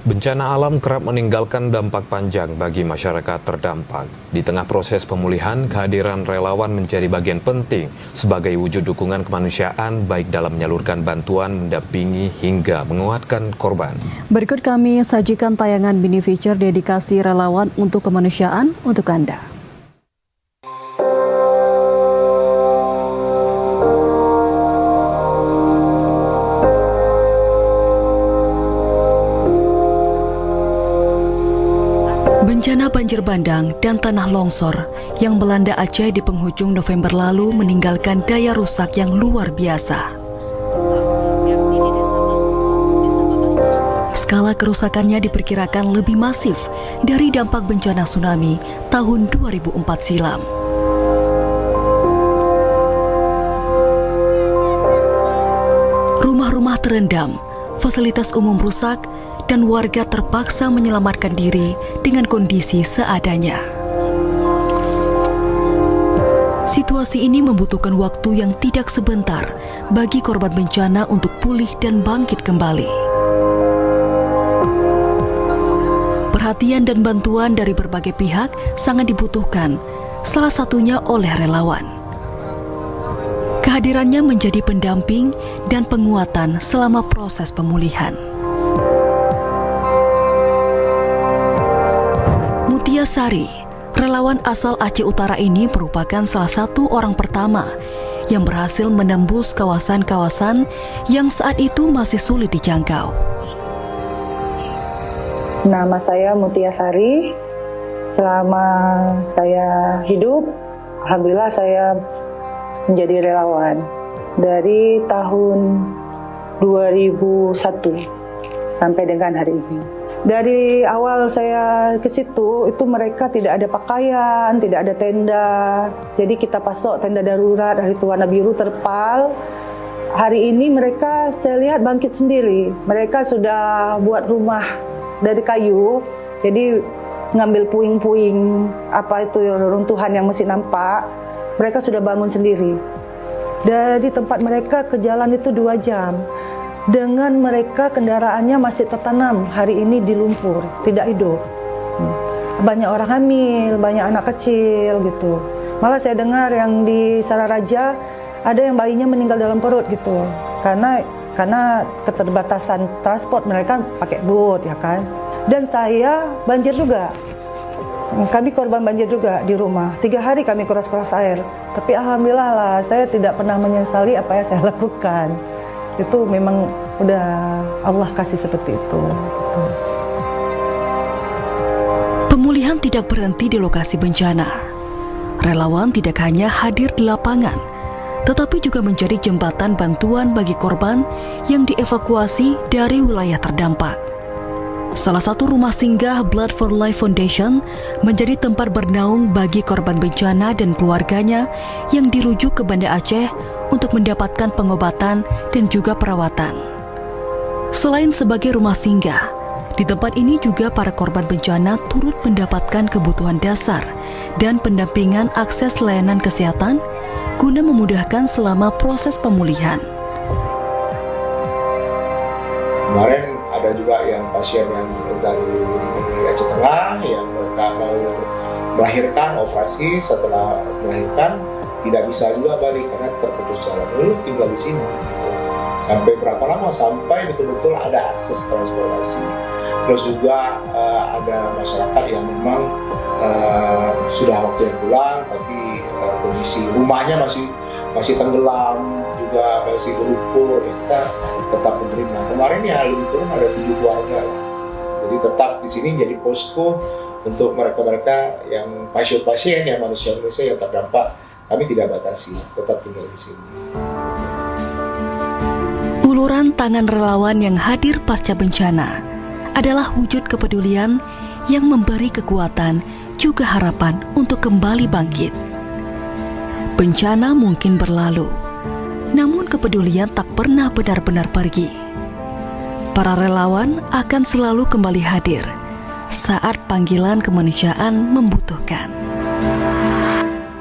Bencana alam kerap meninggalkan dampak panjang bagi masyarakat terdampak. Di tengah proses pemulihan, kehadiran relawan menjadi bagian penting sebagai wujud dukungan kemanusiaan baik dalam menyalurkan bantuan, mendampingi hingga menguatkan korban. Berikut kami sajikan tayangan mini feature dedikasi relawan untuk kemanusiaan untuk Anda. Bencana banjir bandang dan tanah longsor yang melanda Aceh di penghujung November lalu meninggalkan daya rusak yang luar biasa. Skala kerusakannya diperkirakan lebih masif dari dampak bencana tsunami tahun 2004 silam. Rumah-rumah terendam, fasilitas umum rusak, dan warga terpaksa menyelamatkan diri dengan kondisi seadanya. Situasi ini membutuhkan waktu yang tidak sebentar bagi korban bencana untuk pulih dan bangkit kembali. Perhatian dan bantuan dari berbagai pihak sangat dibutuhkan, salah satunya oleh relawan. Kehadirannya menjadi pendamping dan penguatan selama proses pemulihan. Mutia Sari, relawan asal Aceh Utara ini merupakan salah satu orang pertama yang berhasil menembus kawasan-kawasan yang saat itu masih sulit dijangkau. Nama saya Mutia Sari. Selama saya hidup, alhamdulillah saya menjadi relawan dari tahun 2001 sampai dengan hari ini. Dari awal saya ke situ, itu mereka tidak ada pakaian, tidak ada tenda. Jadi kita pasok tenda darurat dari warna biru terpal. Hari ini mereka saya lihat bangkit sendiri. Mereka sudah buat rumah dari kayu. Jadi ngambil puing-puing apa itu runtuhan yang masih nampak. Mereka sudah bangun sendiri. Dari tempat mereka ke jalan itu 2 jam. Dengan mereka kendaraannya masih tertanam hari ini di lumpur, tidak hidup. Banyak orang hamil, banyak anak kecil gitu. Malah saya dengar yang di Sararaja ada yang bayinya meninggal dalam perut gitu. Karena keterbatasan transport, mereka pakai boat ya kan. Dan saya banjir juga. Kami korban banjir juga di rumah. 3 hari kami kuras-kuras air. Tapi alhamdulillah lah, saya tidak pernah menyesali apa yang saya lakukan. Itu memang udah Allah kasih seperti itu. Pemulihan tidak berhenti di lokasi bencana. Relawan tidak hanya hadir di lapangan, tetapi juga menjadi jembatan bantuan bagi korban yang dievakuasi dari wilayah terdampak. Salah satu rumah singgah Blood for Life Foundation menjadi tempat bernaung bagi korban bencana dan keluarganya yang dirujuk ke Banda Aceh untuk mendapatkan pengobatan dan juga perawatan. Selain sebagai rumah singgah, di tempat ini juga para korban bencana turut mendapatkan kebutuhan dasar dan pendampingan akses layanan kesehatan guna memudahkan selama proses pemulihan. Kemarin ada juga yang pasien yang dari Aceh Tengah yang mereka mau melahirkan operasi, setelah melahirkan tidak bisa juga balik karena terputus jalan. Lalu tinggal di sini. Sampai berapa lama? Sampai betul-betul ada akses transportasi. Terus juga ada masyarakat yang memang sudah waktu yang pulang, tapi kondisi rumahnya masih tenggelam, juga masih berlumpur. Kita tetap menerima. Kemarin ya lebih kurang ada 7 keluarga lah. Jadi tetap di sini jadi posko untuk mereka-mereka yang pasien-pasien, yang manusia-manusia yang terdampak. Kami tidak batasi, tetap tinggal di sini. Uluran tangan relawan yang hadir pasca bencana adalah wujud kepedulian yang memberi kekuatan juga harapan untuk kembali bangkit. Bencana mungkin berlalu, namun kepedulian tak pernah benar-benar pergi. Para relawan akan selalu kembali hadir saat panggilan kemanusiaan membutuhkan.